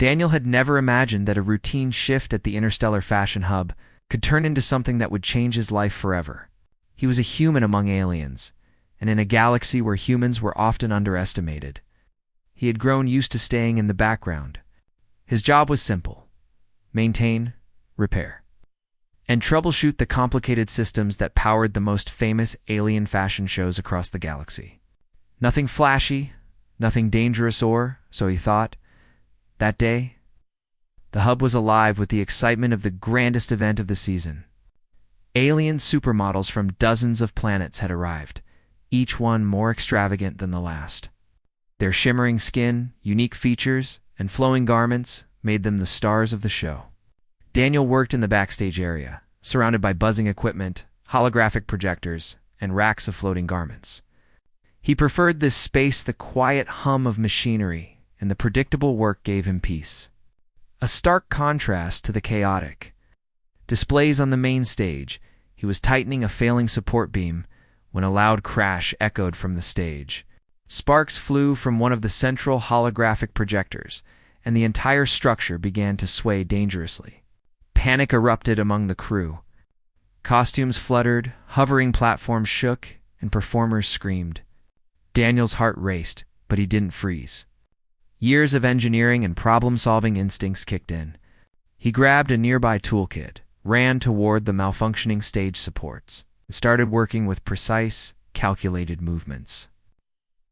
Daniel had never imagined that a routine shift at the interstellar fashion hub could turn into something that would change his life forever. He was a human among aliens, and in a galaxy where humans were often underestimated. He had grown used to staying in the background. His job was simple: maintain, repair, and troubleshoot the complicated systems that powered the most famous alien fashion shows across the galaxy. Nothing flashy, nothing dangerous or, so he thought. That day, the hub was alive with the excitement of the grandest event of the season. Alien supermodels from dozens of planets had arrived, each one more extravagant than the last. Their shimmering skin, unique features, and flowing garments made them the stars of the show. Daniel worked in the backstage area, surrounded by buzzing equipment, holographic projectors, and racks of floating garments. He preferred this space. The quiet hum of machinery and the predictable work gave him peace. A stark contrast to the chaotic displays on the main stage. He was tightening a failing support beam when a loud crash echoed from the stage. Sparks flew from one of the central holographic projectors, and the entire structure began to sway dangerously. Panic erupted among the crew. Costumes fluttered, hovering platforms shook, and performers screamed. Daniel's heart raced, but he didn't freeze. Years of engineering and problem-solving instincts kicked in. He grabbed a nearby toolkit, ran toward the malfunctioning stage supports, and started working with precise, calculated movements.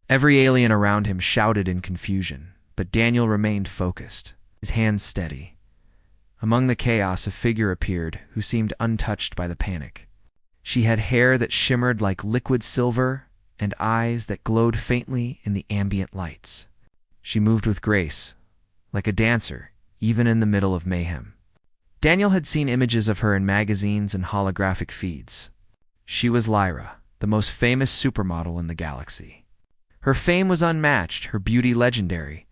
Every alien around him shouted in confusion, but Daniel remained focused, his hands steady. Among the chaos, a figure appeared who seemed untouched by the panic. She had hair that shimmered like liquid silver and eyes that glowed faintly in the ambient lights. She moved with grace, like a dancer, even in the middle of mayhem. Daniel had seen images of her in magazines and holographic feeds. She was Lyra, the most famous supermodel in the galaxy. Her fame was unmatched, her beauty legendary.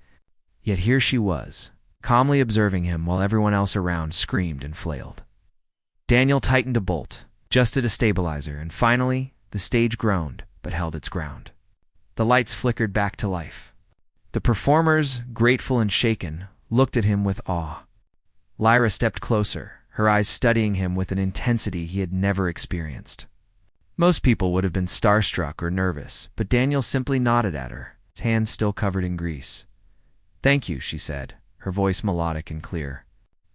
Yet here she was, calmly observing him while everyone else around screamed and flailed. Daniel tightened a bolt, adjusted a stabilizer, and finally, the stage groaned, but held its ground. The lights flickered back to life. The performers, grateful and shaken, looked at him with awe. Lyra stepped closer, her eyes studying him with an intensity he had never experienced. Most people would have been starstruck or nervous, but Daniel simply nodded at her, his hands still covered in grease. "Thank you," she said, her voice melodic and clear.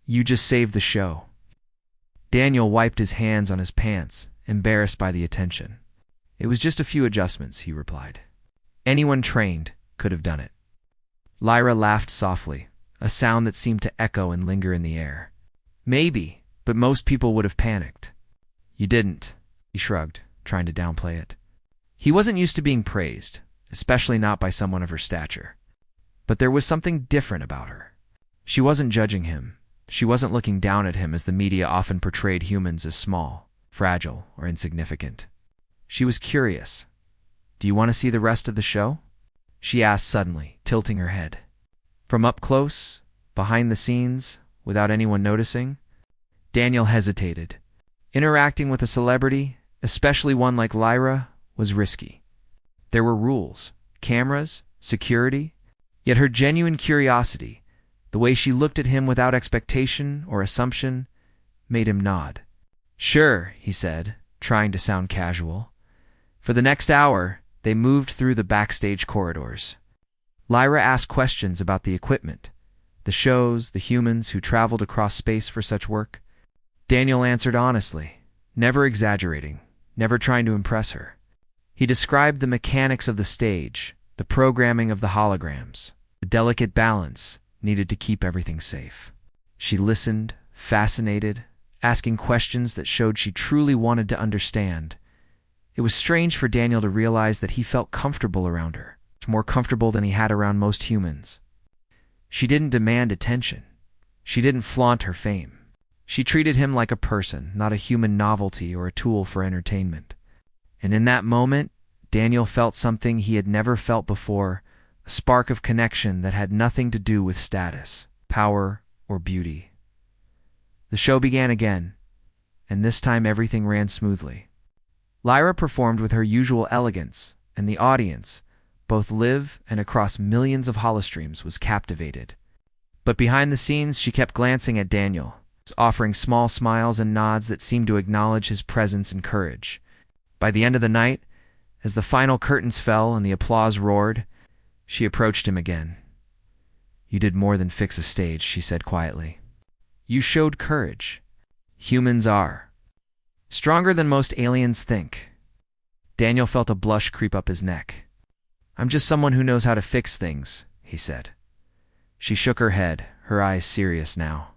"You just saved the show." Daniel wiped his hands on his pants, embarrassed by the attention. "It was just a few adjustments," he replied. "Anyone trained could have done it." Lyra laughed softly, a sound that seemed to echo and linger in the air. "Maybe, but most people would have panicked." "You didn't," he shrugged, trying to downplay it. He wasn't used to being praised, especially not by someone of her stature. But there was something different about her. She wasn't judging him. She wasn't looking down at him as the media often portrayed humans as small, fragile, or insignificant. She was curious. "Do you want to see the rest of the show?" she asked suddenly, tilting her head. From up close, behind the scenes, without anyone noticing, Daniel hesitated. Interacting with a celebrity, especially one like Lyra, was risky. There were rules, cameras, security, yet her genuine curiosity, the way she looked at him without expectation or assumption, made him nod. "Sure," he said, trying to sound casual. For the next hour, they moved through the backstage corridors. Lyra asked questions about the equipment, the shows, the humans who traveled across space for such work. Daniel answered honestly, never exaggerating, never trying to impress her. He described the mechanics of the stage, the programming of the holograms, the delicate balance needed to keep everything safe. She listened, fascinated, asking questions that showed she truly wanted to understand. It was strange for Daniel to realize that he felt comfortable around her, more comfortable than he had around most humans. She didn't demand attention. She didn't flaunt her fame. She treated him like a person, not a human novelty or a tool for entertainment. And in that moment, Daniel felt something he had never felt before, a spark of connection that had nothing to do with status, power, or beauty. The show began again, and this time everything ran smoothly. Lyra performed with her usual elegance, and the audience, both live and across millions of holostreams, was captivated. But behind the scenes, she kept glancing at Daniel, offering small smiles and nods that seemed to acknowledge his presence and courage. By the end of the night, as the final curtains fell and the applause roared, she approached him again. "You did more than fix a stage," she said quietly. "You showed courage. Humans are stronger than most aliens think." Daniel felt a blush creep up his neck. "I'm just someone who knows how to fix things," he said. She shook her head, her eyes serious now.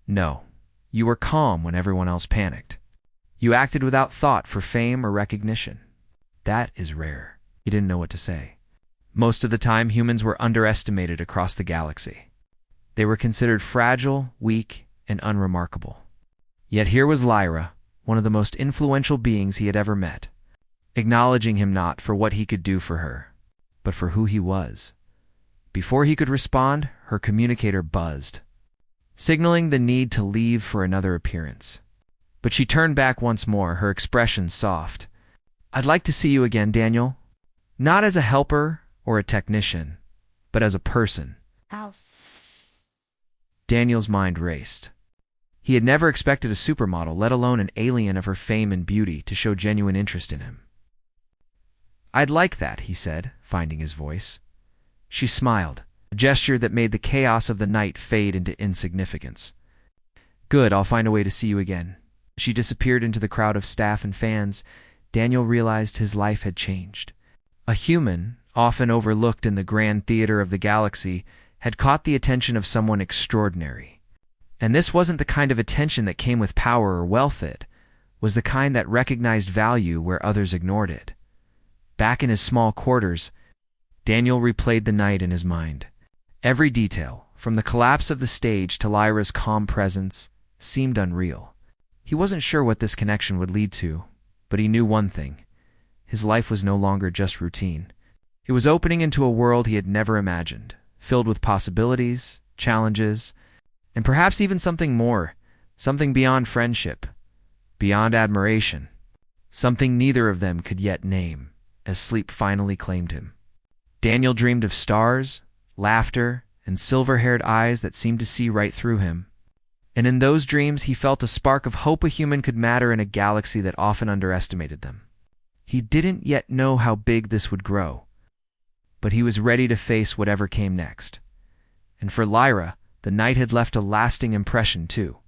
"No, you were calm when everyone else panicked. You acted without thought for fame or recognition. That is rare." He didn't know what to say. Most of the time, humans were underestimated across the galaxy. They were considered fragile, weak, and unremarkable. Yet here was Lyra, one of the most influential beings he had ever met, acknowledging him not for what he could do for her, but for who he was. Before he could respond, her communicator buzzed, signaling the need to leave for another appearance. But she turned back once more, her expression soft. "I'd like to see you again, Daniel. Not as a helper or a technician, but as a person." House. Daniel's mind raced. He had never expected a supermodel, let alone an alien of her fame and beauty, to show genuine interest in him. "I'd like that," he said, finding his voice. She smiled, a gesture that made the chaos of the night fade into insignificance. "Good, I'll find a way to see you again." She disappeared into the crowd of staff and fans. Daniel realized his life had changed. A human, often overlooked in the grand theater of the galaxy, had caught the attention of someone extraordinary. And this wasn't the kind of attention that came with power or wealth. It was the kind that recognized value where others ignored it. Back in his small quarters, Daniel replayed the night in his mind. Every detail, from the collapse of the stage to Lyra's calm presence, seemed unreal. He wasn't sure what this connection would lead to, but he knew one thing. His life was no longer just routine. It was opening into a world he had never imagined, filled with possibilities, challenges, and perhaps even something more, something beyond friendship, beyond admiration, something neither of them could yet name, as sleep finally claimed him. Daniel dreamed of stars, laughter, and silver-haired eyes that seemed to see right through him. And in those dreams, he felt a spark of hope a human could matter in a galaxy that often underestimated them. He didn't yet know how big this would grow, but he was ready to face whatever came next. And for Lyra, the night had left a lasting impression too.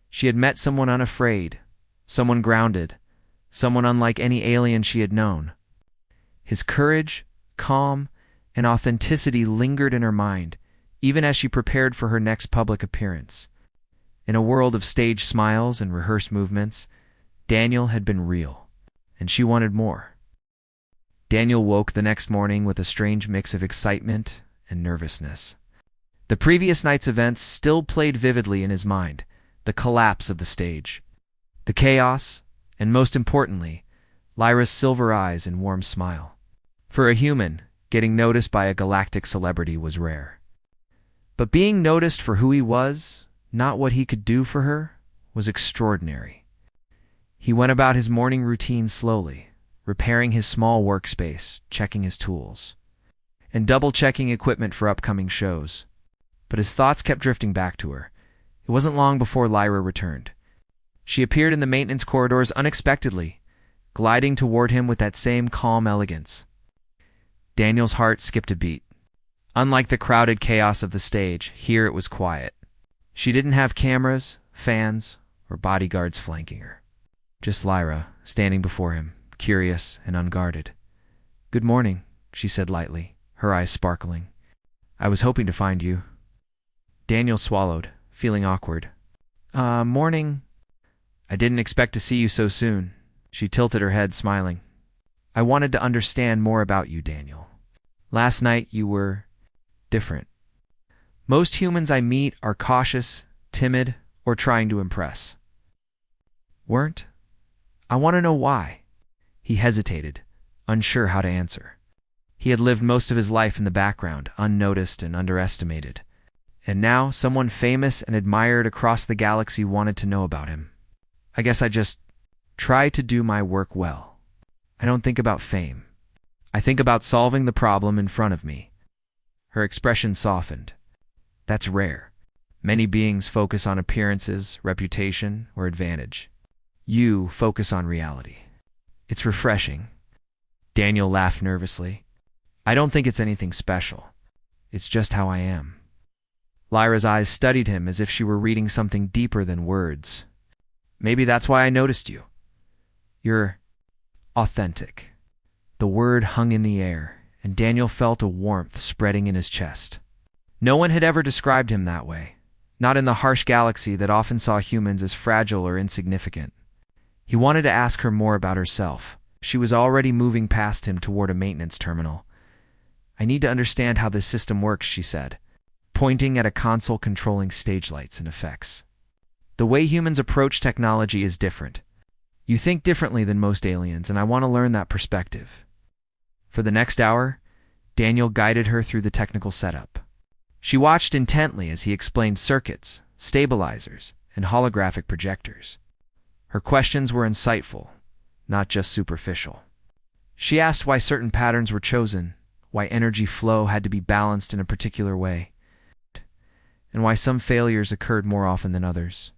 She had met someone unafraid, someone grounded, someone unlike any alien she had known. His courage, calm, and authenticity lingered in her mind, even as she prepared for her next public appearance. In a world of staged smiles and rehearsed movements, Daniel had been real, and she wanted more. Daniel woke the next morning with a strange mix of excitement and nervousness. The previous night's events still played vividly in his mind: the collapse of the stage, the chaos, and most importantly, Lyra's silver eyes and warm smile. For a human, getting noticed by a galactic celebrity was rare. But being noticed for who he was, not what he could do for her, was extraordinary. He went about his morning routine slowly, repairing his small workspace, checking his tools, and double-checking equipment for upcoming shows. But his thoughts kept drifting back to her. It wasn't long before Lyra returned. She appeared in the maintenance corridors unexpectedly, gliding toward him with that same calm elegance. Daniel's heart skipped a beat. Unlike the crowded chaos of the stage, here it was quiet. She didn't have cameras, fans, or bodyguards flanking her. Just Lyra, standing before him, curious and unguarded. "Good morning," she said lightly, her eyes sparkling. "I was hoping to find you." Daniel swallowed, feeling awkward. Morning. I didn't expect to see you so soon." She tilted her head, smiling. "I wanted to understand more about you, Daniel. Last night you were different. Most humans I meet are cautious, timid, or trying to impress. Weren't? I want to know why." He hesitated, unsure how to answer. He had lived most of his life in the background, unnoticed and underestimated. And now someone famous and admired across the galaxy wanted to know about him. "I guess I just try to do my work well. I don't think about fame. I think about solving the problem in front of me." Her expression softened. That's rare. Many beings focus on appearances, reputation, or advantage. You focus on reality. It's refreshing. Daniel laughed nervously. I don't think it's anything special. It's just how I am. Lyra's eyes studied him as if she were reading something deeper than words. Maybe that's why I noticed you. You're authentic. The word hung in the air, and Daniel felt a warmth spreading in his chest. No one had ever described him that way, not in the harsh galaxy that often saw humans as fragile or insignificant. He wanted to ask her more about herself. She was already moving past him toward a maintenance terminal. I need to understand how this system works, she said, pointing at a console controlling stage lights and effects. The way humans approach technology is different. You think differently than most aliens, and I want to learn that perspective. For the next hour, Daniel guided her through the technical setup. She watched intently as he explained circuits, stabilizers, and holographic projectors. Her questions were insightful, not just superficial. She asked why certain patterns were chosen, why energy flow had to be balanced in a particular way, and why some failures occurred more often than others.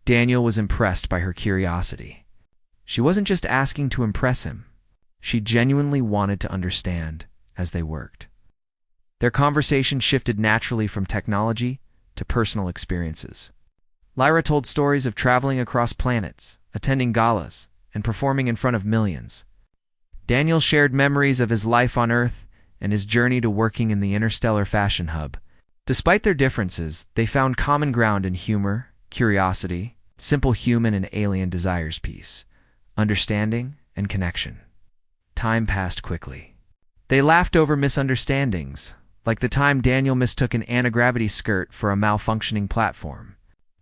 Daniel was impressed by her curiosity. She wasn't just asking to impress him. She genuinely wanted to understand as they worked. Their conversation shifted naturally from technology to personal experiences. Lyra told stories of traveling across planets, attending galas, and performing in front of millions. Daniel shared memories of his life on Earth and his journey to working in the interstellar fashion hub. Despite their differences, they found common ground in humor, curiosity, simple human and alien desires, peace, understanding, and connection. Time passed quickly. They laughed over misunderstandings, like the time Daniel mistook an anti-gravity skirt for a malfunctioning platform.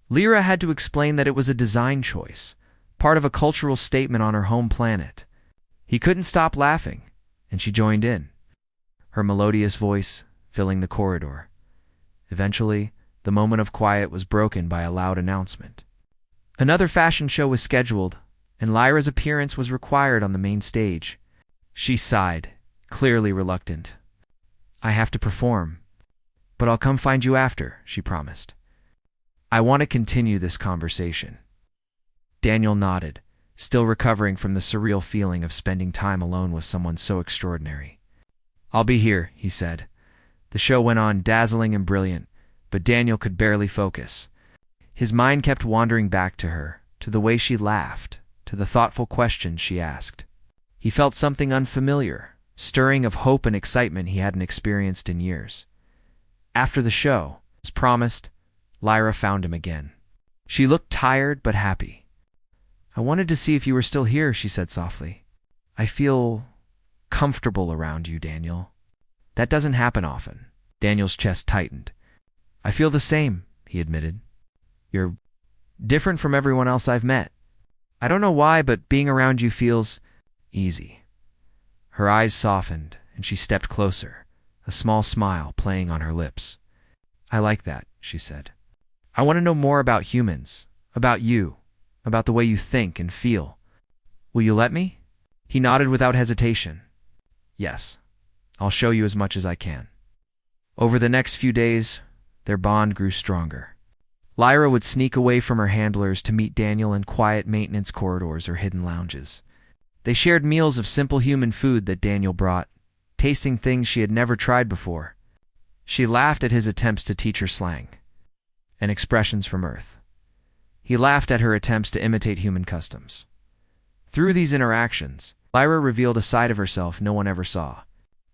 Lyra had to explain that it was a design choice, part of a cultural statement on her home planet. He couldn't stop laughing, and she joined in, her melodious voice filling the corridor. Eventually, the moment of quiet was broken by a loud announcement. Another fashion show was scheduled, and Lyra's appearance was required on the main stage. She sighed, clearly reluctant. I have to perform, but I'll come find you after, she promised. I want to continue this conversation. Daniel nodded, still recovering from the surreal feeling of spending time alone with someone so extraordinary. I'll be here, he said. The show went on, dazzling and brilliant, but Daniel could barely focus. His mind kept wandering back to her, to the way she laughed, to the thoughtful questions she asked. He felt something unfamiliar, stirring of hope and excitement he hadn't experienced in years. After the show, as promised, Lyra found him again. She looked tired but happy. I wanted to see if you were still here, she said softly. I feel comfortable around you, Daniel. That doesn't happen often. Daniel's chest tightened. I feel the same, he admitted. You're different from everyone else I've met. I don't know why, but being around you feels easy. Her eyes softened, and she stepped closer, a small smile playing on her lips. I like that, she said. I want to know more about humans, about you, about the way you think and feel. Will you let me? He nodded without hesitation. Yes, I'll show you as much as I can. Over the next few days, their bond grew stronger. Lyra would sneak away from her handlers to meet Daniel in quiet maintenance corridors or hidden lounges. They shared meals of simple human food that Daniel brought, tasting things she had never tried before. She laughed at his attempts to teach her slang and expressions from Earth. He laughed at her attempts to imitate human customs. Through these interactions, Lyra revealed a side of herself no one ever saw.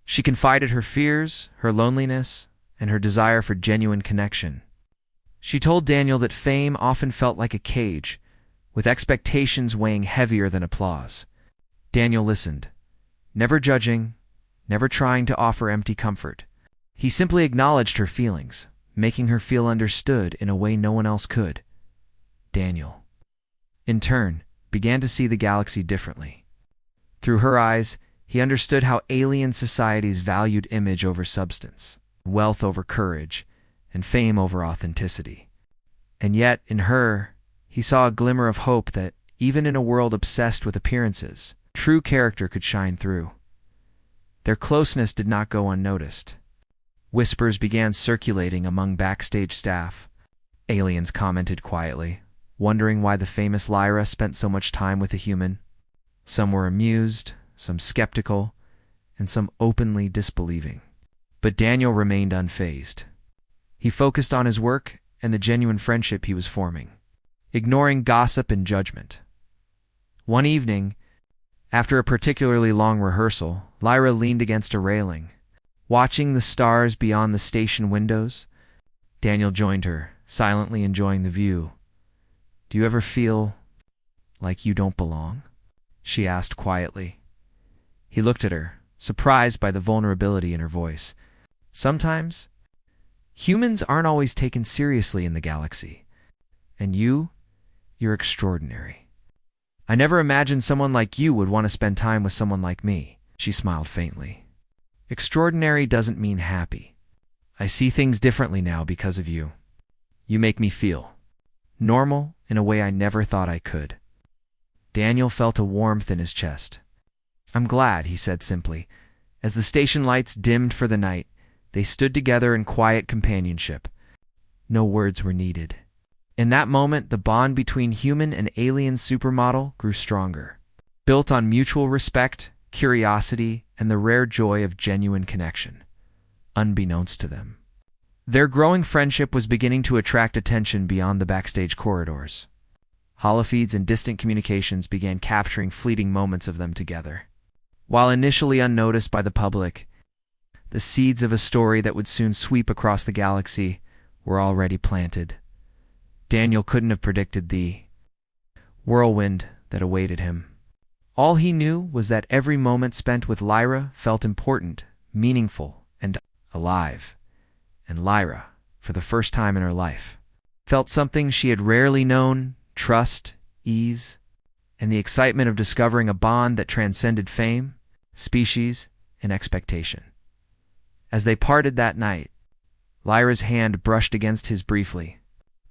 She confided her fears, her loneliness, and her desire for genuine connection. She told Daniel that fame often felt like a cage, with expectations weighing heavier than applause. Daniel listened, never judging, never trying to offer empty comfort. He simply acknowledged her feelings, making her feel understood in a way no one else could. Daniel, in turn, began to see the galaxy differently. Through her eyes, he understood how alien societies valued image over substance, wealth over courage, and fame over authenticity. And yet, in her, he saw a glimmer of hope that, even in a world obsessed with appearances, true character could shine through. Their closeness did not go unnoticed. Whispers began circulating among backstage staff. Aliens commented quietly, wondering why the famous Lyra spent so much time with a human. Some were amused, some skeptical, and some openly disbelieving. But Daniel remained unfazed. He focused on his work and the genuine friendship he was forming, ignoring gossip and judgment. One evening, after a particularly long rehearsal, Lyra leaned against a railing, watching the stars beyond the station windows. Daniel joined her, silently enjoying the view. "Do you ever feel like you don't belong?" she asked quietly. He looked at her, surprised by the vulnerability in her voice. "Sometimes, humans aren't always taken seriously in the galaxy. And you're extraordinary. I never imagined someone like you would want to spend time with someone like me." She smiled faintly. "Extraordinary doesn't mean happy. I see things differently now because of you. You make me feel normal in a way I never thought I could." Daniel felt a warmth in his chest. "I'm glad," he said simply. As the station lights dimmed for the night, they stood together in quiet companionship. No words were needed. In that moment, the bond between human and alien supermodel grew stronger, built on mutual respect, curiosity, and the rare joy of genuine connection, unbeknownst to them. Their growing friendship was beginning to attract attention beyond the backstage corridors. Holofeeds and distant communications began capturing fleeting moments of them together. While initially unnoticed by the public, the seeds of a story that would soon sweep across the galaxy were already planted. Daniel couldn't have predicted the whirlwind that awaited him. All he knew was that every moment spent with Lyra felt important, meaningful, and alive. And Lyra, for the first time in her life, felt something she had rarely known: trust, ease, and the excitement of discovering a bond that transcended fame, species, and expectation. As they parted that night, Lyra's hand brushed against his briefly.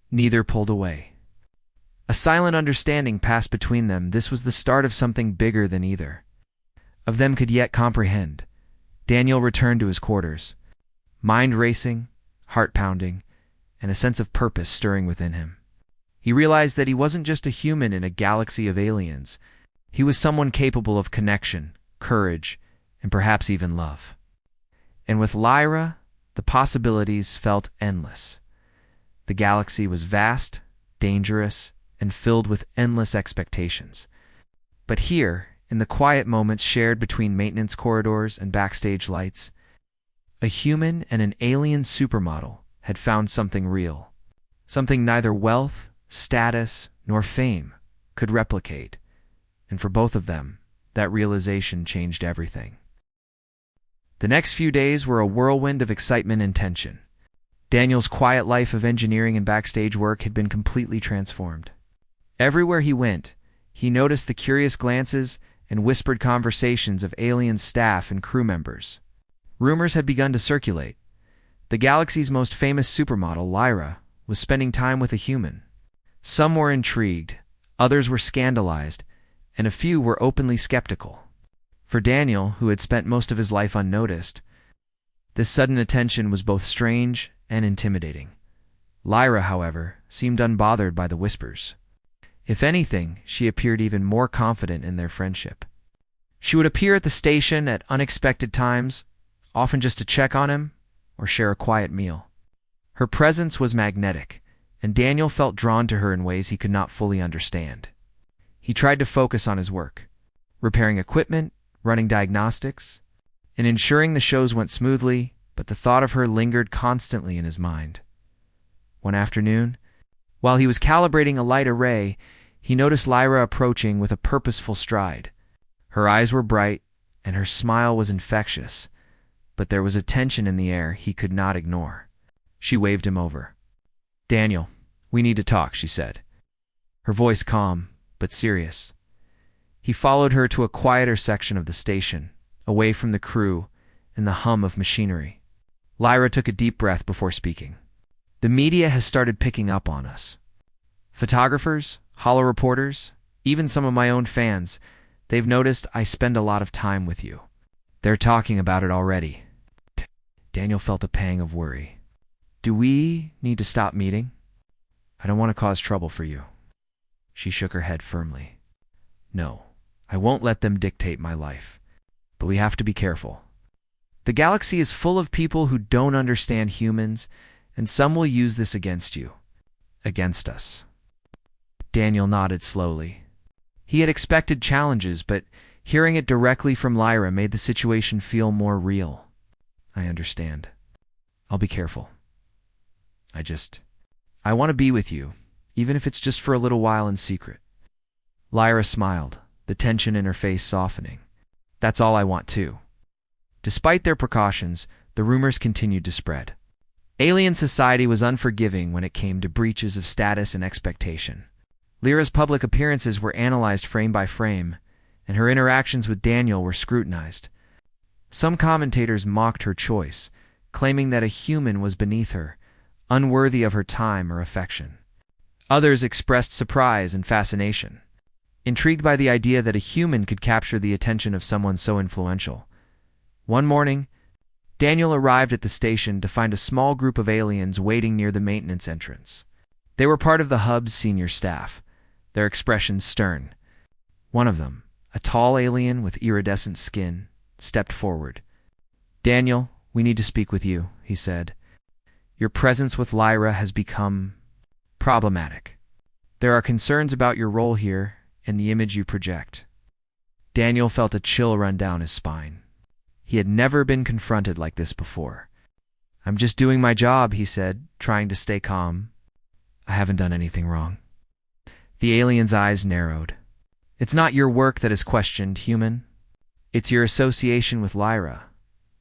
Neither pulled away. A silent understanding passed between them. This was the start of something bigger than either of them could yet comprehend. Daniel returned to his quarters, mind racing, heart pounding, and a sense of purpose stirring within him. He realized that he wasn't just a human in a galaxy of aliens. He was someone capable of connection, courage, and perhaps even love. And with Lyra, the possibilities felt endless. The galaxy was vast, dangerous, and filled with endless expectations. But here, in the quiet moments shared between maintenance corridors and backstage lights, a human and an alien supermodel had found something real, something neither wealth, status, nor fame could replicate. And for both of them, that realization changed everything. The next few days were a whirlwind of excitement and tension. Daniel's quiet life of engineering and backstage work had been completely transformed. Everywhere he went, he noticed the curious glances and whispered conversations of alien staff and crew members. Rumors had begun to circulate. The galaxy's most famous supermodel, Lyra, was spending time with a human. Some were intrigued, others were scandalized, and a few were openly skeptical. For Daniel, who had spent most of his life unnoticed, this sudden attention was both strange and intimidating. Lyra, however, seemed unbothered by the whispers. If anything, she appeared even more confident in their friendship. She would appear at the station at unexpected times, often just to check on him or share a quiet meal. Her presence was magnetic, and Daniel felt drawn to her in ways he could not fully understand. He tried to focus on his work, repairing equipment, running diagnostics, and ensuring the shows went smoothly, but the thought of her lingered constantly in his mind. One afternoon, while he was calibrating a light array, he noticed Lyra approaching with a purposeful stride. Her eyes were bright, and her smile was infectious, but there was a tension in the air he could not ignore. She waved him over. "Daniel, we need to talk," she said, her voice calm but serious. He followed her to a quieter section of the station, away from the crew and the hum of machinery. Lyra took a deep breath before speaking. "The media has started picking up on us. Photographers, holo reporters, even some of my own fans, they've noticed I spend a lot of time with you. They're talking about it already." Daniel felt a pang of worry. Do we need to stop meeting? I don't want to cause trouble for you. She shook her head firmly. No, I won't let them dictate my life. But we have to be careful. The galaxy is full of people who don't understand humans, and some will use this against you. Against us. Daniel nodded slowly. He had expected challenges, but hearing it directly from Lyra made the situation feel more real. I understand. I'll be careful. I want to be with you, even if it's just for a little while in secret. Lyra smiled, the tension in her face softening. That's all I want too. Despite their precautions, the rumors continued to spread. Alien society was unforgiving when it came to breaches of status and expectation. Lyra's public appearances were analyzed frame by frame, and her interactions with Daniel were scrutinized. Some commentators mocked her choice, claiming that a human was beneath her, unworthy of her time or affection. Others expressed surprise and fascination, intrigued by the idea that a human could capture the attention of someone so influential. One morning, Daniel arrived at the station to find a small group of aliens waiting near the maintenance entrance. They were part of the hub's senior staff, their expressions stern. One of them, a tall alien with iridescent skin, stepped forward. Daniel, we need to speak with you, he said. Your presence with Lyra has become problematic. There are concerns about your role here and the image you project. Daniel felt a chill run down his spine. He had never been confronted like this before. I'm just doing my job, he said, trying to stay calm. I haven't done anything wrong. The alien's eyes narrowed. It's not your work that is questioned, human. It's your association with Lyra.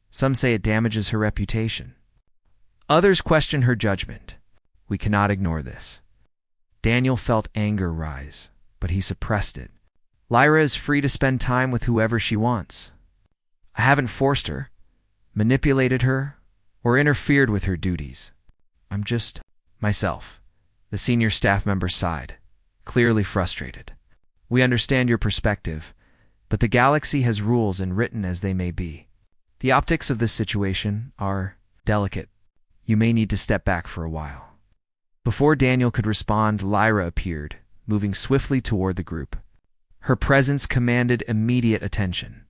Some say it damages her reputation. Others question her judgment. We cannot ignore this. Daniel felt anger rise, but he suppressed it. Lyra is free to spend time with whoever she wants. I haven't forced her, manipulated her, or interfered with her duties. I'm just myself. The senior staff member sighed, clearly frustrated. We understand your perspective, but the galaxy has rules, and written as they may be, the optics of this situation are delicate. You may need to step back for a while. Before Daniel could respond, Lyra appeared, moving swiftly toward the group. Her presence commanded immediate attention.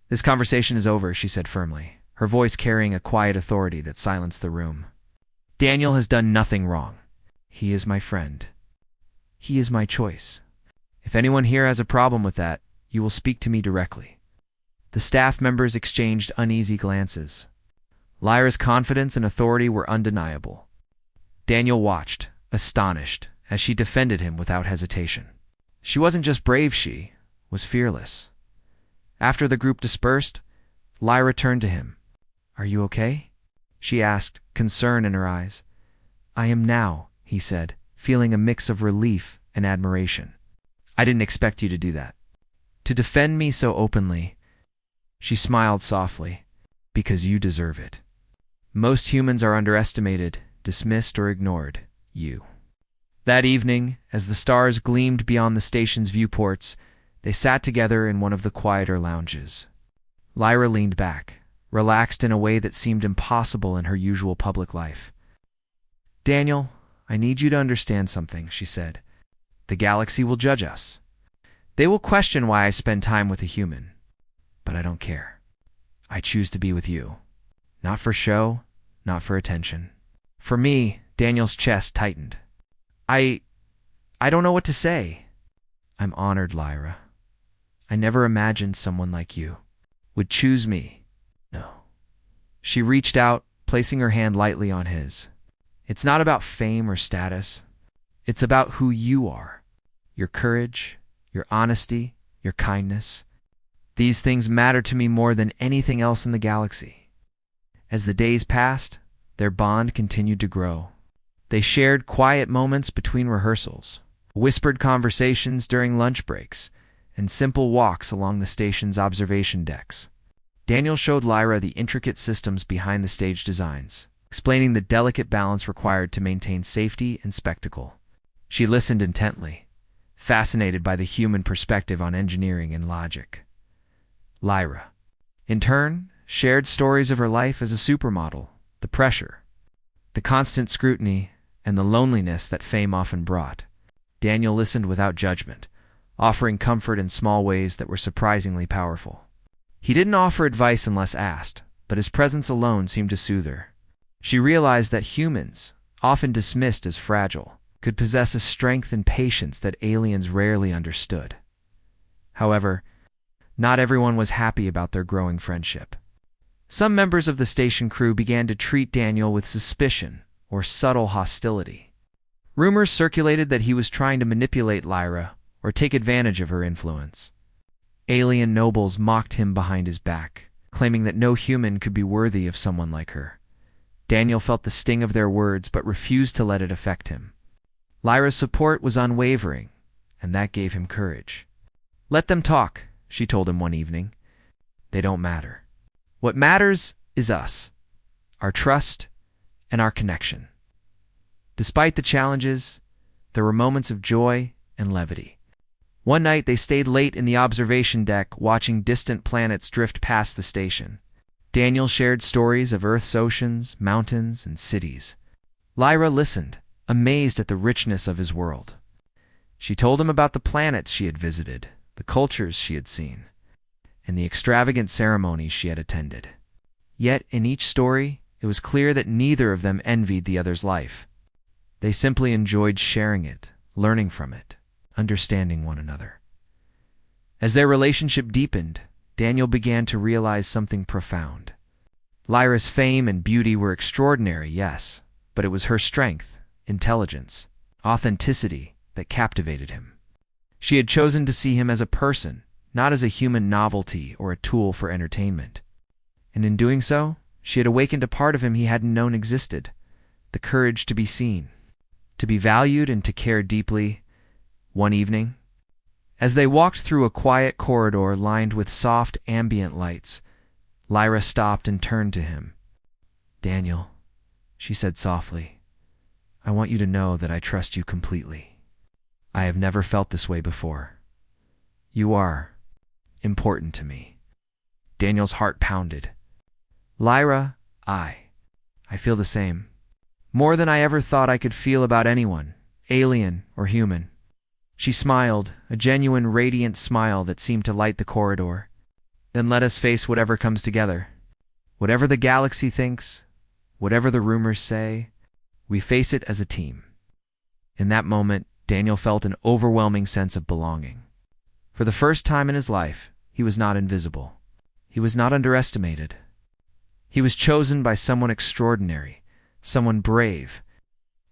This conversation is over, she said firmly, her voice carrying a quiet authority that silenced the room. Daniel has done nothing wrong. He is my friend. He is my choice. If anyone here has a problem with that, you will speak to me directly. The staff members exchanged uneasy glances. Lyra's confidence and authority were undeniable. Daniel watched, astonished, as she defended him without hesitation. She wasn't just brave, she was fearless. After the group dispersed, Lyra turned to him. Are you okay? She asked, concern in her eyes. I am now, he said, feeling a mix of relief and admiration. I didn't expect you to do that. To defend me so openly. She smiled softly. Because you deserve it. Most humans are underestimated, dismissed, or ignored. You. That evening, as the stars gleamed beyond the station's viewports, they sat together in one of the quieter lounges. Lyra leaned back, relaxed in a way that seemed impossible in her usual public life. Daniel, I need you to understand something, she said. The galaxy will judge us. They will question why I spend time with a human. But I don't care. I choose to be with you. Not for show, not for attention. For me, Daniel's chest tightened. I don't know what to say. I'm honored, Lyra. I never imagined someone like you would choose me. No. She reached out, placing her hand lightly on his. It's not about fame or status. It's about who you are. Your courage, your honesty, your kindness. These things matter to me more than anything else in the galaxy. As the days passed, their bond continued to grow. They shared quiet moments between rehearsals, whispered conversations during lunch breaks, and simple walks along the station's observation decks. Daniel showed Lyra the intricate systems behind the stage designs, explaining the delicate balance required to maintain safety and spectacle. She listened intently, fascinated by the human perspective on engineering and logic. Lyra, in turn, shared stories of her life as a supermodel, the pressure, the constant scrutiny, and the loneliness that fame often brought. Daniel listened without judgment, offering comfort in small ways that were surprisingly powerful. He didn't offer advice unless asked, but his presence alone seemed to soothe her. She realized that humans, often dismissed as fragile, could possess a strength and patience that aliens rarely understood. However, not everyone was happy about their growing friendship. Some members of the station crew began to treat Daniel with suspicion or subtle hostility. Rumors circulated that he was trying to manipulate Lyra or take advantage of her influence. Alien nobles mocked him behind his back, claiming that no human could be worthy of someone like her. Daniel felt the sting of their words but refused to let it affect him. Lyra's support was unwavering, and that gave him courage. "Let them talk," she told him one evening. "They don't matter. What matters is us, our trust, and our connection." Despite the challenges, there were moments of joy and levity. One night they stayed late in the observation deck watching distant planets drift past the station. Daniel shared stories of Earth's oceans, mountains, and cities. Lyra listened, amazed at the richness of his world. She told him about the planets she had visited, the cultures she had seen, and the extravagant ceremonies she had attended. Yet in each story, it was clear that neither of them envied the other's life. They simply enjoyed sharing it, learning from it, understanding one another. As their relationship deepened, Daniel began to realize something profound. Lyra's fame and beauty were extraordinary, yes, but it was her strength, intelligence, authenticity that captivated him. She had chosen to see him as a person, not as a human novelty or a tool for entertainment. And in doing so, she had awakened a part of him he hadn't known existed, the courage to be seen, to be valued, and to care deeply. One evening, as they walked through a quiet corridor lined with soft ambient lights, Lyra stopped and turned to him. "Daniel," she said softly, "I want you to know that I trust you completely. I have never felt this way before. You are important to me." Daniel's heart pounded. "Lyra, I feel the same. More than I ever thought I could feel about anyone, alien or human." She smiled, a genuine, radiant smile that seemed to light the corridor. "Then let us face whatever comes together. Whatever the galaxy thinks, whatever the rumors say, we face it as a team." In that moment, Daniel felt an overwhelming sense of belonging. For the first time in his life, he was not invisible. He was not underestimated. He was chosen by someone extraordinary, someone brave,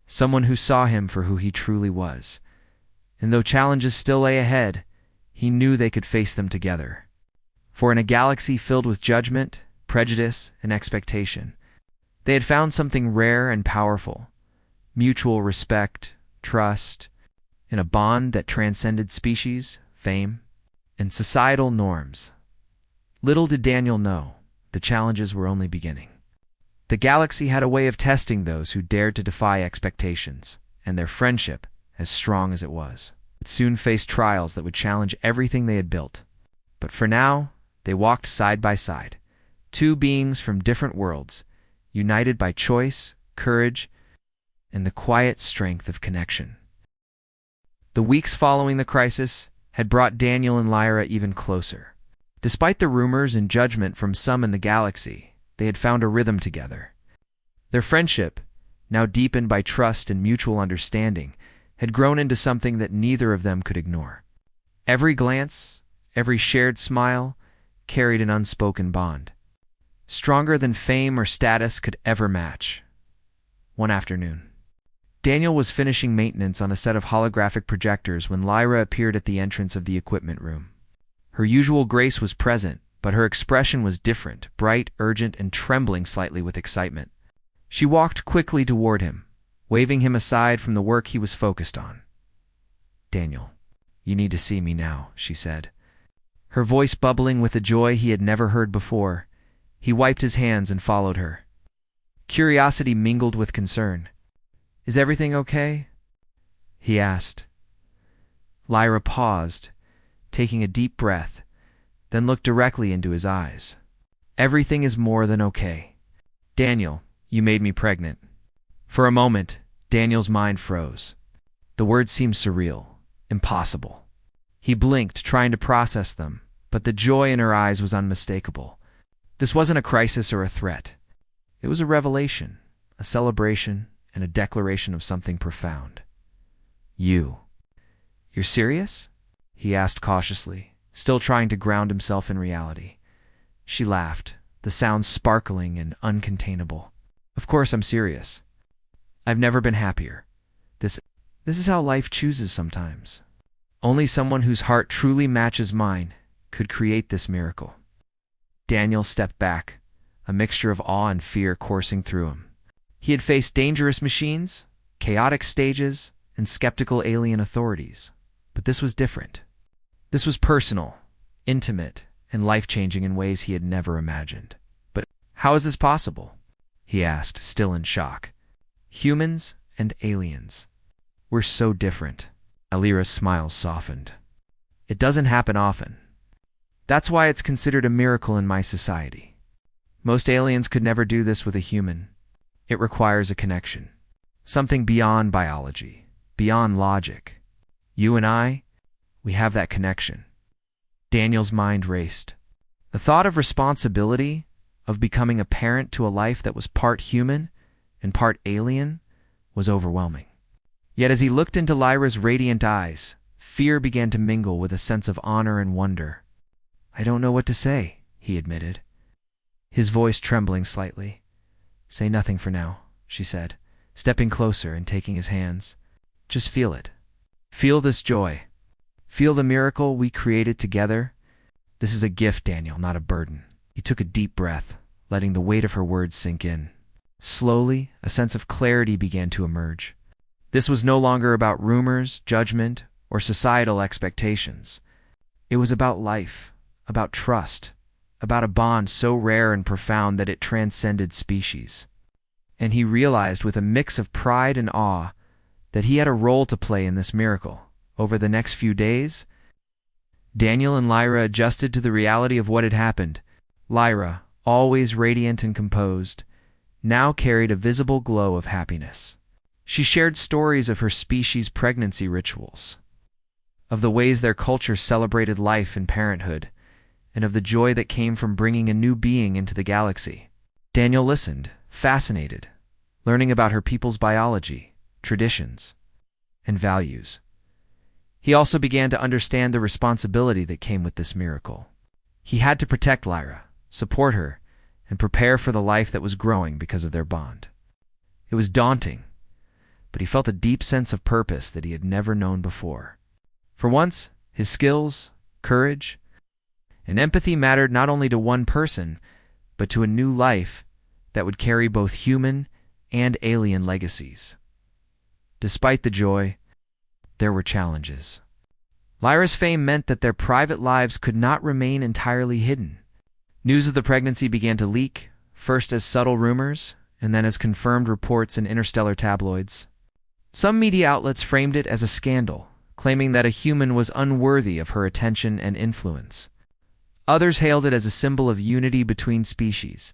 someone who saw him for who he truly was. And though challenges still lay ahead, he knew they could face them together. For in a galaxy filled with judgment, prejudice, and expectation, they had found something rare and powerful: mutual respect, trust, and a bond that transcended species, fame, and societal norms. Little did Daniel know, the challenges were only beginning. The galaxy had a way of testing those who dared to defy expectations, and their friendship, as strong as it was, would soon face trials that would challenge everything they had built. But for now, they walked side by side, two beings from different worlds, united by choice, courage, and the quiet strength of connection. The weeks following the crisis had brought Daniel and Lyra even closer. Despite the rumors and judgment from some in the galaxy, they had found a rhythm together. Their friendship, now deepened by trust and mutual understanding, had grown into something that neither of them could ignore. Every glance, every shared smile, carried an unspoken bond, stronger than fame or status could ever match. One afternoon, Daniel was finishing maintenance on a set of holographic projectors when Lyra appeared at the entrance of the equipment room. Her usual grace was present, but her expression was different, bright, urgent, and trembling slightly with excitement. She walked quickly toward him, waving him aside from the work he was focused on. "Daniel, you need to see me now," she said, her voice bubbling with a joy he had never heard before. He wiped his hands and followed her. Curiosity mingled with concern. "Is everything okay?" he asked. Lyra paused, taking a deep breath, then looked directly into his eyes. Everything is more than okay. Daniel, you made me pregnant. For a moment, Daniel's mind froze. The words seemed surreal, impossible. He blinked, trying to process them, but the joy in her eyes was unmistakable. This wasn't a crisis or a threat. It was a revelation, a celebration, and a declaration of something profound. You're serious? He asked cautiously, still trying to ground himself in reality. She laughed, the sound sparkling and uncontainable. Of course I'm serious. I've never been happier. This is how life chooses sometimes. Only someone whose heart truly matches mine could create this miracle. Daniel stepped back, a mixture of awe and fear coursing through him. He had faced dangerous machines, chaotic stages, and skeptical alien authorities. But this was different. This was personal, intimate, and life-changing in ways he had never imagined. But how is this possible? He asked, still in shock. Humans and aliens. We're so different. Alira's smile softened. It doesn't happen often. That's why it's considered a miracle in my society. Most aliens could never do this with a human. It requires a connection. Something beyond biology, beyond logic. You and I, we have that connection. Daniel's mind raced. The thought of responsibility, of becoming a parent to a life that was part human and part alien, was overwhelming. Yet as he looked into Lyra's radiant eyes, fear began to mingle with a sense of honor and wonder. I don't know what to say, he admitted, his voice trembling slightly. Say nothing for now, she said, stepping closer and taking his hands. Just feel it. Feel this joy. Feel the miracle we created together. This is a gift, Daniel, not a burden. He took a deep breath, letting the weight of her words sink in. Slowly, a sense of clarity began to emerge. This was no longer about rumors, judgment, or societal expectations. It was about life, about trust, about a bond so rare and profound that it transcended species. And he realized with a mix of pride and awe that he had a role to play in this miracle. Over the next few days, Daniel and Lyra adjusted to the reality of what had happened. Lyra, always radiant and composed, now carried a visible glow of happiness. She shared stories of her species' pregnancy rituals, of the ways their culture celebrated life and parenthood, and of the joy that came from bringing a new being into the galaxy. Daniel listened, fascinated, learning about her people's biology, traditions, and values. He also began to understand the responsibility that came with this miracle. He had to protect Lyra, support her, and prepare for the life that was growing because of their bond. It was daunting, but he felt a deep sense of purpose that he had never known before. For once, his skills, courage, and empathy mattered not only to one person, but to a new life that would carry both human and alien legacies. Despite the joy, there were challenges. Lyra's fame meant that their private lives could not remain entirely hidden. News of the pregnancy began to leak, first as subtle rumors, and then as confirmed reports in interstellar tabloids. Some media outlets framed it as a scandal, claiming that a human was unworthy of her attention and influence. Others hailed it as a symbol of unity between species,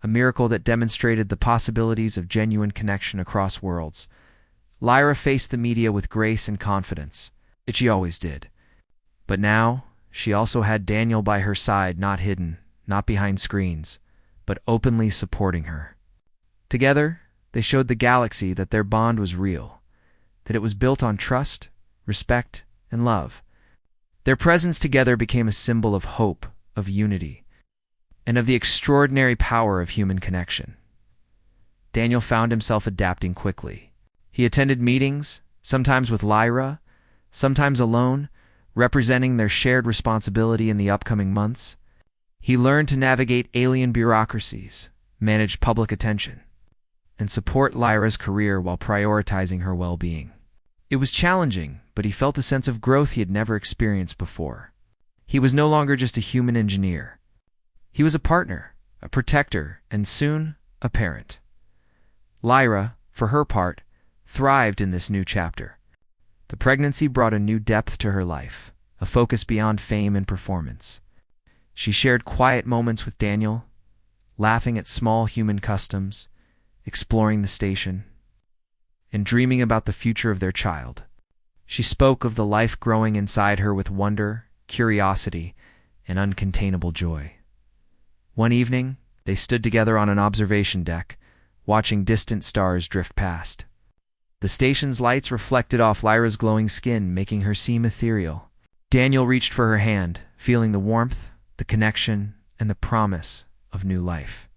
a miracle that demonstrated the possibilities of genuine connection across worlds. Lyra faced the media with grace and confidence, as she always did. But now, she also had Daniel by her side, not hidden, not behind screens, but openly supporting her. Together, they showed the galaxy that their bond was real, that it was built on trust, respect, and love. Their presence together became a symbol of hope, of unity, and of the extraordinary power of human connection. Daniel found himself adapting quickly. He attended meetings, sometimes with Lyra, sometimes alone, representing their shared responsibility in the upcoming months. He learned to navigate alien bureaucracies, manage public attention, and support Lyra's career while prioritizing her well-being. It was challenging, but he felt a sense of growth he had never experienced before. He was no longer just a human engineer. He was a partner, a protector, and soon, a parent. Lyra, for her part, thrived in this new chapter. The pregnancy brought a new depth to her life, a focus beyond fame and performance. She shared quiet moments with Daniel, laughing at small human customs, exploring the station, and dreaming about the future of their child. She spoke of the life growing inside her with wonder, curiosity, and uncontainable joy. One evening, they stood together on an observation deck, watching distant stars drift past. The station's lights reflected off Lyra's glowing skin, making her seem ethereal. Daniel reached for her hand, feeling the warmth, the connection, and the promise of new life.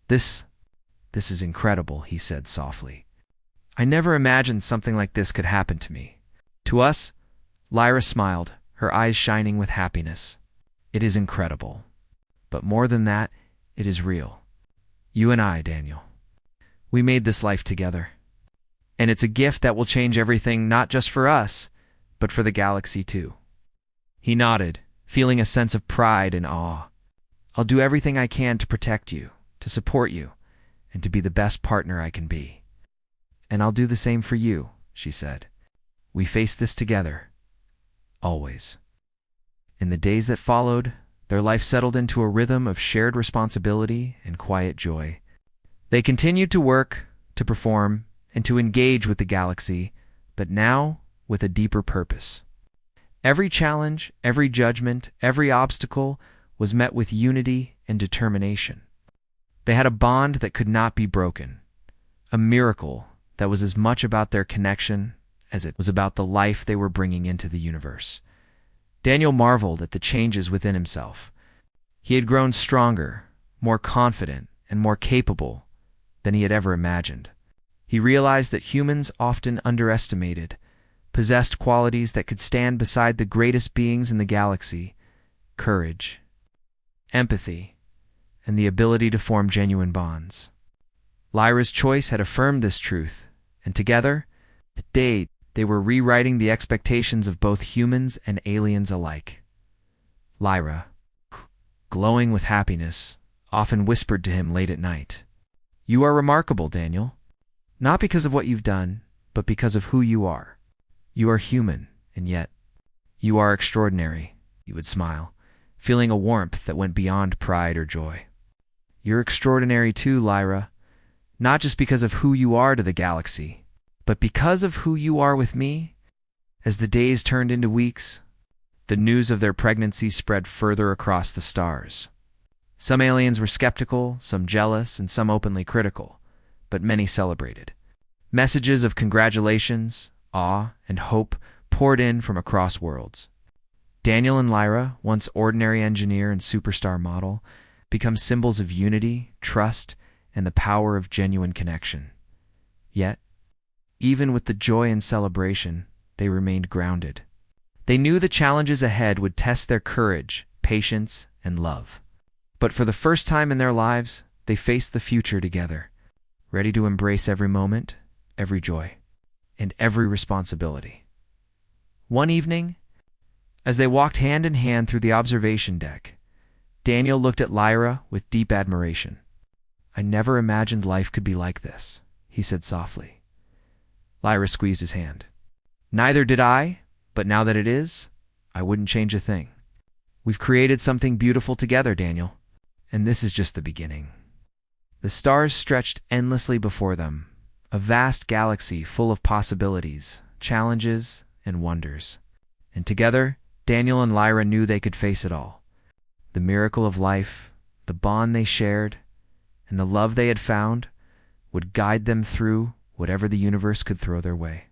This is incredible," he said softly. "I never imagined something like this could happen to me." To us, Lyra smiled, her eyes shining with happiness. "It is incredible. But more than that, it is real. You and I, Daniel. We made this life together. And it's a gift that will change everything, not just for us, but for the galaxy too." He nodded, feeling a sense of pride and awe. "I'll do everything I can to protect you, to support you, and to be the best partner I can be." "And I'll do the same for you," she said. "We face this together. Always." In the days that followed, their life settled into a rhythm of shared responsibility and quiet joy. They continued to work, to perform, and to engage with the galaxy, but now with a deeper purpose. Every challenge, every judgment, every obstacle was met with unity and determination. They had a bond that could not be broken, a miracle that was as much about their connection as it was about the life they were bringing into the universe. Daniel marveled at the changes within himself. He had grown stronger, more confident, and more capable than he had ever imagined. He realized that humans, often underestimated, possessed qualities that could stand beside the greatest beings in the galaxy: courage, empathy, and the ability to form genuine bonds. Lyra's choice had affirmed this truth, and together, today, they were rewriting the expectations of both humans and aliens alike. Lyra, glowing with happiness, often whispered to him late at night, "You are remarkable, Daniel. Not because of what you've done, but because of who you are. You are human, and yet, you are extraordinary," he would smile, feeling a warmth that went beyond pride or joy. "You're extraordinary too, Lyra, not just because of who you are to the galaxy, but because of who you are with me." As the days turned into weeks, the news of their pregnancy spread further across the stars. Some aliens were skeptical, some jealous, and some openly critical, but many celebrated. Messages of congratulations, awe, and hope poured in from across worlds. Daniel and Lyra, once ordinary engineer and superstar model, become symbols of unity, trust, and the power of genuine connection. Yet, even with the joy and celebration, they remained grounded. They knew the challenges ahead would test their courage, patience, and love. But for the first time in their lives, they faced the future together, ready to embrace every moment, every joy, and every responsibility. One evening, as they walked hand in hand through the observation deck, Daniel looked at Lyra with deep admiration. "I never imagined life could be like this," he said softly. Lyra squeezed his hand. "Neither did I, but now that it is, I wouldn't change a thing. We've created something beautiful together, Daniel, and this is just the beginning." The stars stretched endlessly before them, a vast galaxy full of possibilities, challenges, and wonders. And together, Daniel and Lyra knew they could face it all. The miracle of life, the bond they shared, and the love they had found would guide them through whatever the universe could throw their way.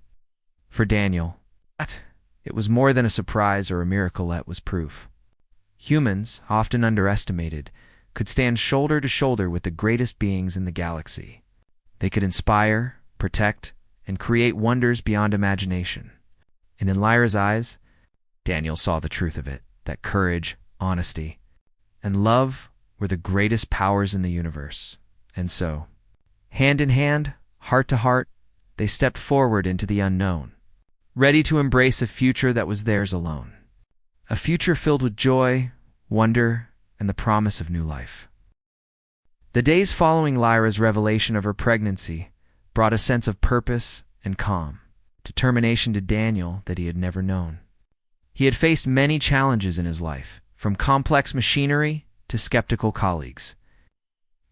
For Daniel, it was more than a surprise or a miracle, it was proof. Humans, often underestimated, could stand shoulder to shoulder with the greatest beings in the galaxy. They could inspire, protect, and create wonders beyond imagination. And in Lyra's eyes, Daniel saw the truth of it, that courage, honesty, and love were the greatest powers in the universe. And so, hand in hand, heart to heart, they stepped forward into the unknown, ready to embrace a future that was theirs alone. A future filled with joy, wonder, and the promise of new life. The days following Lyra's revelation of her pregnancy brought a sense of purpose and calm, determination to Daniel that he had never known. He had faced many challenges in his life, from complex machinery to skeptical colleagues.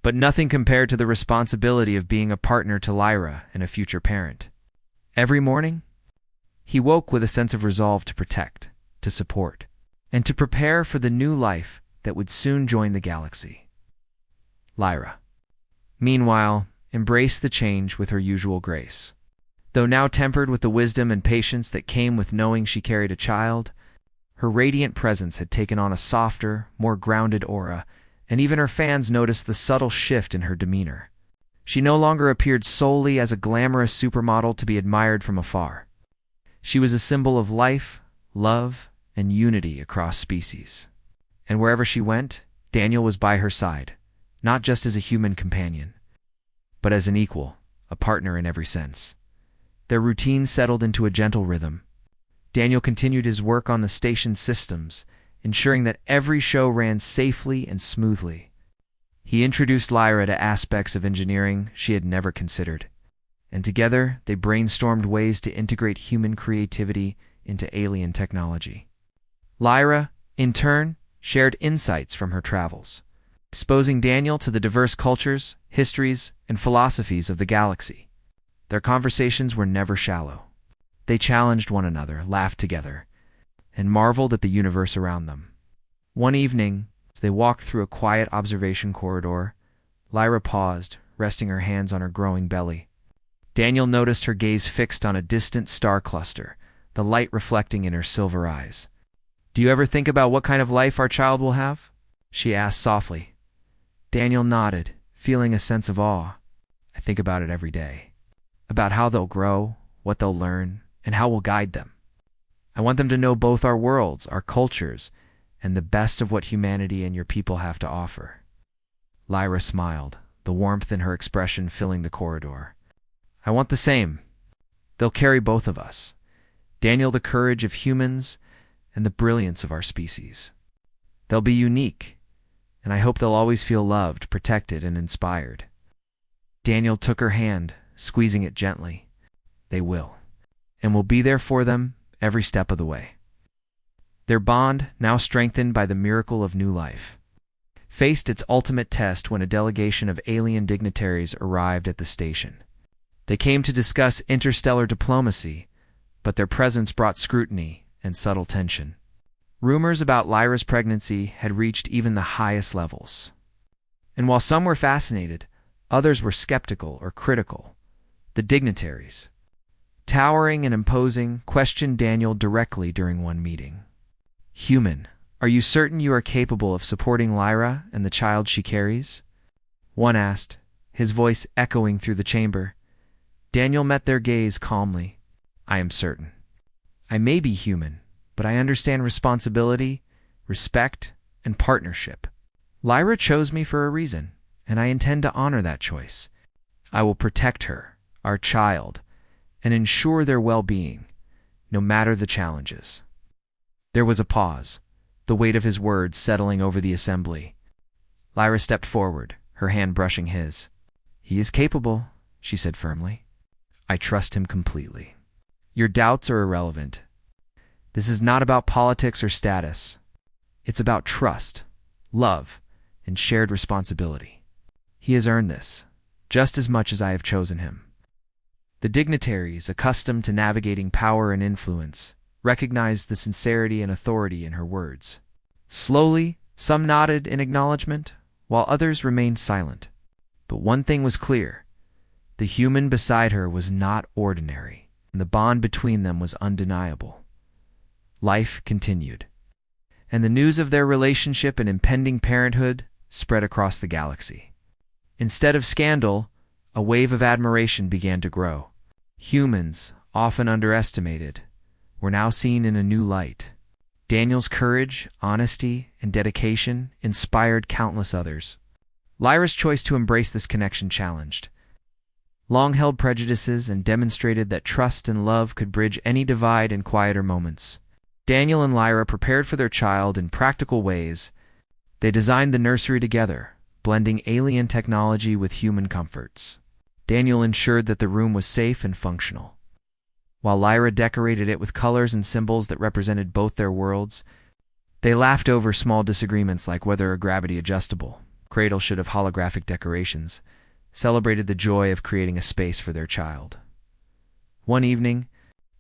but nothing compared to the responsibility of being a partner to Lyra and a future parent. Every morning, he woke with a sense of resolve to protect, to support, and to prepare for the new life that would soon join the galaxy. Lyra, meanwhile, embraced the change with her usual grace. Though now tempered with the wisdom and patience that came with knowing she carried a child, her radiant presence had taken on a softer, more grounded aura, and even her fans noticed the subtle shift in her demeanor. She no longer appeared solely as a glamorous supermodel to be admired from afar. She was a symbol of life, love, and unity across species. And wherever she went, Daniel was by her side, not just as a human companion, but as an equal, a partner in every sense. Their routine settled into a gentle rhythm. Daniel continued his work on the station's systems, ensuring that every show ran safely and smoothly. He introduced Lyra to aspects of engineering she had never considered, and together they brainstormed ways to integrate human creativity into alien technology. Lyra, in turn, shared insights from her travels, exposing Daniel to the diverse cultures, histories, and philosophies of the galaxy. Their conversations were never shallow. They challenged one another, laughed together, and marveled at the universe around them. One evening, as they walked through a quiet observation corridor, Lyra paused, resting her hands on her growing belly. Daniel noticed her gaze fixed on a distant star cluster, the light reflecting in her silver eyes. "Do you ever think about what kind of life our child will have?" she asked softly. Daniel nodded, feeling a sense of awe. "I think about it every day. About how they'll grow, what they'll learn, and how we'll guide them. I want them to know both our worlds, our cultures, and the best of what humanity and your people have to offer." Lyra smiled, the warmth in her expression filling the corridor. "I want the same. They'll carry both of us. Daniel, the courage of humans, and the brilliance of our species. They'll be unique, and I hope they'll always feel loved, protected, and inspired." Daniel took her hand, squeezing it gently. "They will, and we'll be there for them every step of the way." Their bond, now strengthened by the miracle of new life, faced its ultimate test when a delegation of alien dignitaries arrived at the station. They came to discuss interstellar diplomacy, but their presence brought scrutiny and subtle tension. Rumors about Lyra's pregnancy had reached even the highest levels. And while some were fascinated, others were skeptical or critical. The dignitaries, towering and imposing, questioned Daniel directly during one meeting. "Human, are you certain you are capable of supporting Lyra and the child she carries?" one asked, his voice echoing through the chamber. Daniel met their gaze calmly. "I am certain. I may be human, but I understand responsibility, respect, and partnership. Lyra chose me for a reason, and I intend to honor that choice. I will protect her, our child, and ensure their well-being, no matter the challenges." There was a pause, the weight of his words settling over the assembly. Lyra stepped forward, her hand brushing his. "He is capable," she said firmly. "I trust him completely. Your doubts are irrelevant. This is not about politics or status. It's about trust, love, and shared responsibility. He has earned this, just as much as I have chosen him." The dignitaries, accustomed to navigating power and influence, recognized the sincerity and authority in her words. Slowly, some nodded in acknowledgement, while others remained silent. But one thing was clear. The human beside her was not ordinary, and the bond between them was undeniable. Life continued, and the news of their relationship and impending parenthood spread across the galaxy. Instead of scandal, a wave of admiration began to grow. Humans, often underestimated, were now seen in a new light. Daniel's courage, honesty, and dedication inspired countless others. Lyra's choice to embrace this connection challenged long-held prejudices and demonstrated that trust and love could bridge any divide in quieter moments. Daniel and Lyra prepared for their child in practical ways. They designed the nursery together, blending alien technology with human comforts. Daniel ensured that the room was safe and functional, while Lyra decorated it with colors and symbols that represented both their worlds. They laughed over small disagreements like whether a gravity adjustable, cradle should have holographic decorations, celebrated the joy of creating a space for their child. One evening,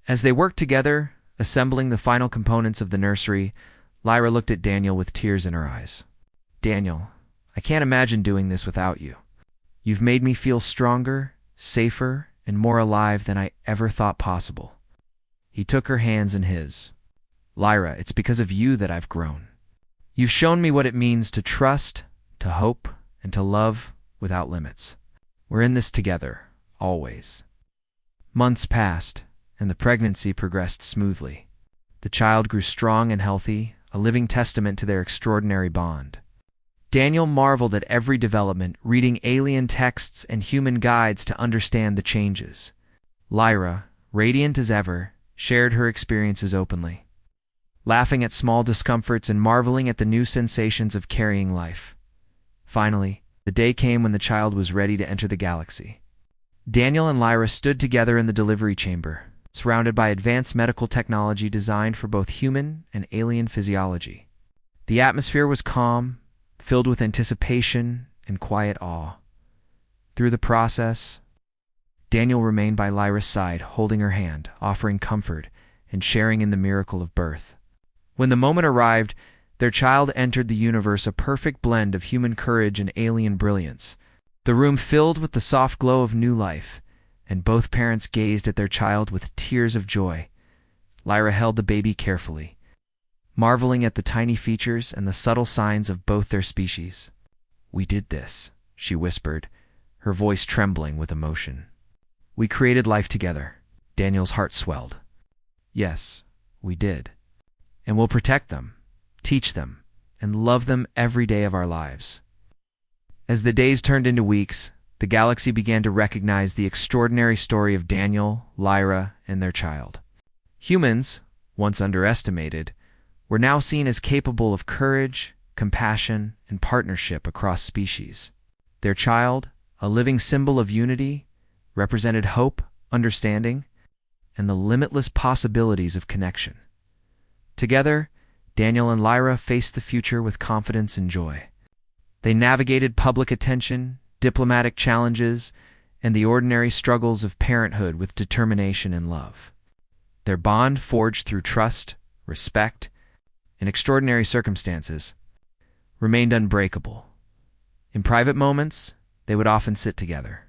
as they worked together, assembling the final components of the nursery, Lyra looked at Daniel with tears in her eyes. "Daniel, I can't imagine doing this without you. You've made me feel stronger, safer, and more alive than I ever thought possible." He took her hands in his. "Lyra, it's because of you that I've grown. You've shown me what it means to trust, to hope, and to love without limits. We're in this together, always." Months passed, and the pregnancy progressed smoothly. The child grew strong and healthy, a living testament to their extraordinary bond. Daniel marveled at every development, reading alien texts and human guides to understand the changes. Lyra, radiant as ever, shared her experiences openly, laughing at small discomforts and marveling at the new sensations of carrying life. Finally, the day came when the child was ready to enter the galaxy. Daniel and Lyra stood together in the delivery chamber, surrounded by advanced medical technology designed for both human and alien physiology. The atmosphere was calm, filled with anticipation and quiet awe. Through the process, Daniel remained by Lyra's side, holding her hand, offering comfort, and sharing in the miracle of birth. When the moment arrived, their child entered the universe, a perfect blend of human courage and alien brilliance. The room filled with the soft glow of new life, and both parents gazed at their child with tears of joy. Lyra held the baby carefully, marveling at the tiny features and the subtle signs of both their species. "We did this," she whispered, her voice trembling with emotion. "We created life together." Daniel's heart swelled. "Yes, we did. And we'll protect them, teach them, and love them every day of our lives." As the days turned into weeks, the galaxy began to recognize the extraordinary story of Daniel, Lyra, and their child. Humans, once underestimated, were now seen as capable of courage, compassion, and partnership across species. Their child, a living symbol of unity, represented hope, understanding, and the limitless possibilities of connection. Together, Daniel and Lyra faced the future with confidence and joy. They navigated public attention, diplomatic challenges, and the ordinary struggles of parenthood with determination and love. Their bond, forged through trust, respect, and extraordinary circumstances, remained unbreakable. In private moments, they would often sit together,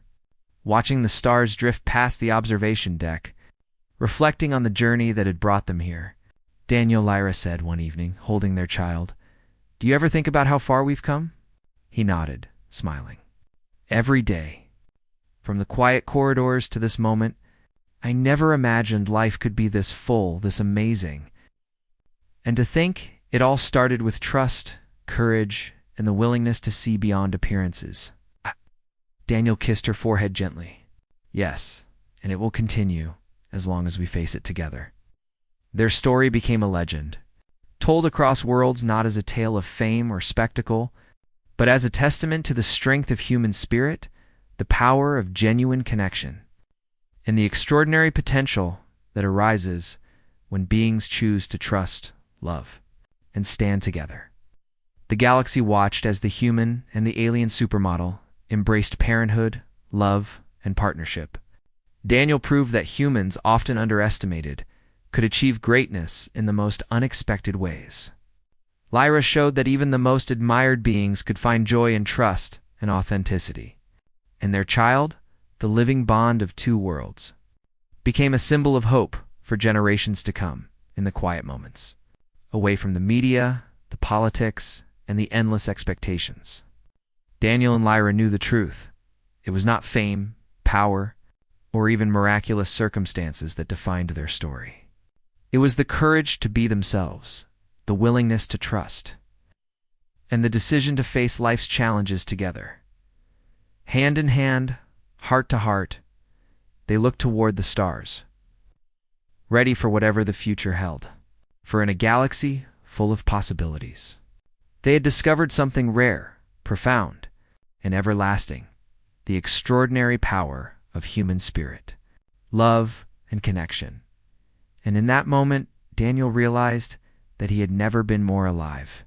watching the stars drift past the observation deck, reflecting on the journey that had brought them here. "Daniel," Lyra said one evening, holding their child, "do you ever think about how far we've come?" He nodded, smiling. "Every day. From the quiet corridors to this moment, I never imagined life could be this full, this amazing. And to think it all started with trust, courage, and the willingness to see beyond appearances." Daniel kissed her forehead gently. "Yes, and it will continue as long as we face it together." Their story became a legend, told across worlds not as a tale of fame or spectacle, but as a testament to the strength of human spirit, the power of genuine connection, and the extraordinary potential that arises when beings choose to trust, love, and stand together. The galaxy watched as the human and the alien supermodel embraced parenthood, love, and partnership. Daniel proved that humans, often underestimated, could achieve greatness in the most unexpected ways. Lyra showed that even the most admired beings could find joy in trust and authenticity. And their child, the living bond of two worlds, became a symbol of hope for generations to come in the quiet moments, away from the media, the politics, and the endless expectations. Daniel and Lyra knew the truth. It was not fame, power, or even miraculous circumstances that defined their story. It was the courage to be themselves, the willingness to trust, and the decision to face life's challenges together. Hand in hand, heart to heart, they looked toward the stars, ready for whatever the future held. For in a galaxy full of possibilities, they had discovered something rare, profound, and everlasting: the extraordinary power of human spirit, love, and connection. And in that moment, Daniel realized that he had never been more alive.